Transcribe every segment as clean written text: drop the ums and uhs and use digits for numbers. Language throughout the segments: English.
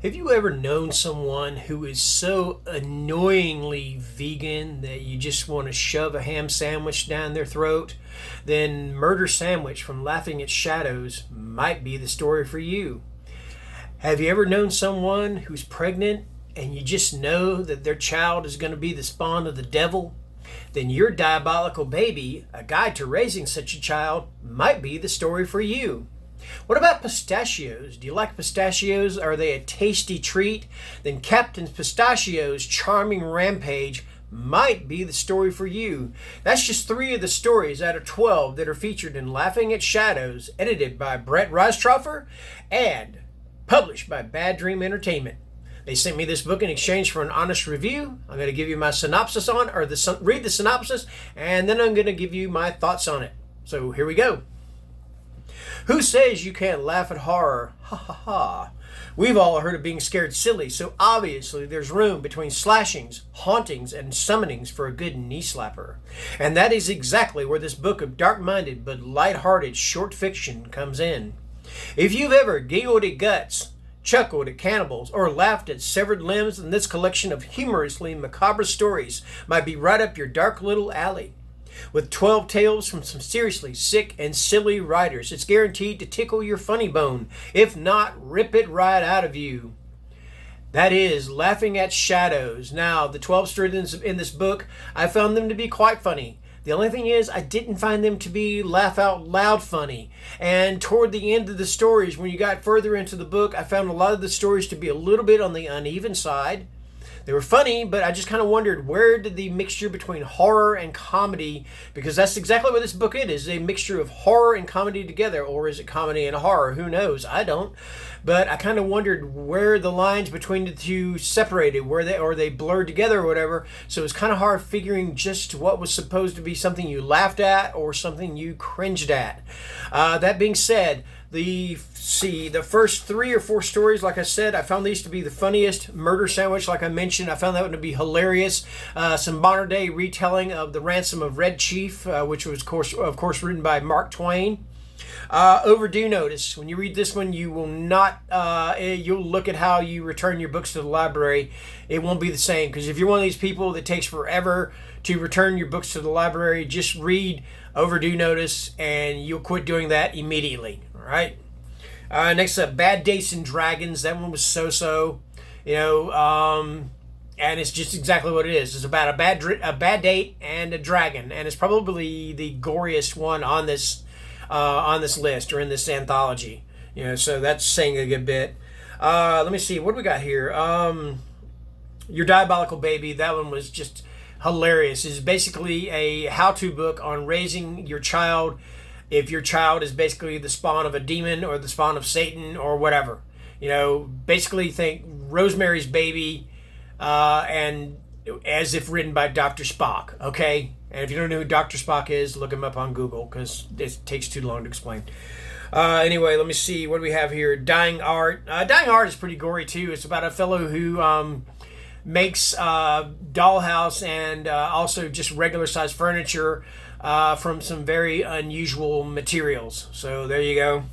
Have you ever known someone who is so annoyingly vegan that you just want to shove a ham sandwich down their throat? Then Murder Sandwich from Laughing at Shadows might be the story for you. Have you ever known someone who's pregnant and you just know that their child is going to be the spawn of the devil? Then Your Diabolical Baby, A Guide to Raising Such a Child, might be the story for you. What about pistachios? Do you like pistachios? Are they a tasty treat? Then Captain Pistachio's Charming Rampage might be the story for you. That's just 3 of the stories out of 12 that are featured in Laughing at Shadows, edited by Brett Reistroffer and published by Bad Dream Entertainment. They sent me this book in exchange for an honest review. I'm going to give you my synopsis on it, or read the synopsis, and then I'm going to give you my thoughts on it. So here we go. Who says you can't laugh at horror? Ha ha ha. We've all heard of being scared silly, so obviously there's room between slashings, hauntings, and summonings for a good knee slapper. And that is exactly where this book of dark-minded but light-hearted short fiction comes in. If you've ever giggled at guts, chuckled at cannibals, or laughed at severed limbs, then this collection of humorously macabre stories might be right up your dark little alley. With 12 tales from some seriously sick and silly writers, it's guaranteed to tickle your funny bone, if not rip it right out of you. That is Laughing at Shadows. Now, the 12 stories in this book, I found them to be quite funny. The only thing is, I didn't find them to be laugh out loud funny. And toward the end of the stories, when you got further into the book, I found a lot of the stories to be a little bit on the uneven side. They were funny, but I just kind of wondered, where did the mixture between horror and comedy, because that's exactly what this book is a mixture of horror and comedy together, or is it comedy and horror? Who knows? I don't. But I kind of wondered where the lines between the two separated, or they blurred together or whatever. So it was kind of hard figuring just what was supposed to be something you laughed at or something you cringed at. That being said, the first 3 or 4 stories, like I said, I found these to be the funniest. Murder Sandwich, like I mentioned, I found that one to be hilarious. Some modern day retelling of The Ransom of Red Chief, which was of course written by Mark Twain. Overdue Notice. When you read this one, you will not, you'll look at how you return your books to the library. It won't be the same, because if you're one of these people that takes forever to return your books to the library, just read Overdue Notice and you'll quit doing that immediately. All right. Next up, Bad Dates and Dragons. That one was so-so, and it's just exactly what it is. It's about a bad date and a dragon, and it's probably the goriest one on this list, or in this anthology. So that's saying a good bit. Let me see, what do we got here? Your Diabolical Baby. That one was just hilarious. It's basically a how-to book on raising your child if your child is basically the spawn of a demon or the spawn of Satan or whatever. Basically think Rosemary's Baby, and as if written by Dr. Spock, okay? And if you don't know who Dr. Spock is, look him up on Google, because it takes too long to explain. Anyway, let me see. What do we have here? Dying Art. Dying Art is pretty gory, too. It's about a fellow who makes dollhouse and also just regular-sized furniture from some very unusual materials. So there you go.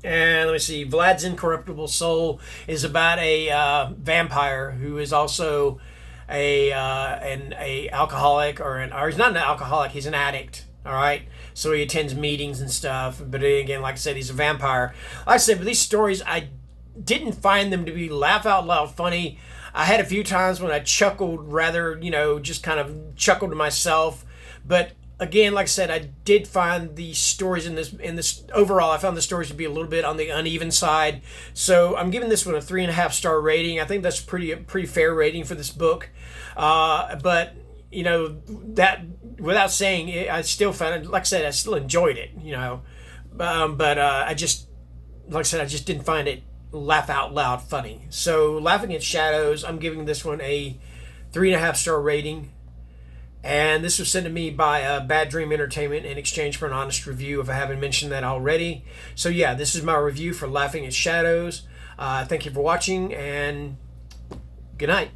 And let me see. Vlad's Incorruptible Soul is about a vampire who is also an alcoholic, or he's not an alcoholic, he's an addict. All right, so he attends meetings and stuff. But again, like I said, he's a vampire. Like I said, but these stories, I didn't find them to be laugh out loud funny. I had a few times when I chuckled, rather, just kind of chuckled to myself. But again, like I said, I did find the stories in this overall, I found the stories to be a little bit on the uneven side. So I'm giving this one a 3.5 star rating. I think that's pretty fair rating for this book. But that, without saying it, I still found it, like I said, I still enjoyed it, but I just, like I said, I just didn't find it laugh out loud funny. So Laughing at Shadows, I'm giving this one a 3.5 star rating. And this was sent to me by Bad Dream Entertainment in exchange for an honest review, if I haven't mentioned that already. So yeah, this is my review for Laughing at Shadows. Thank you for watching, and good night.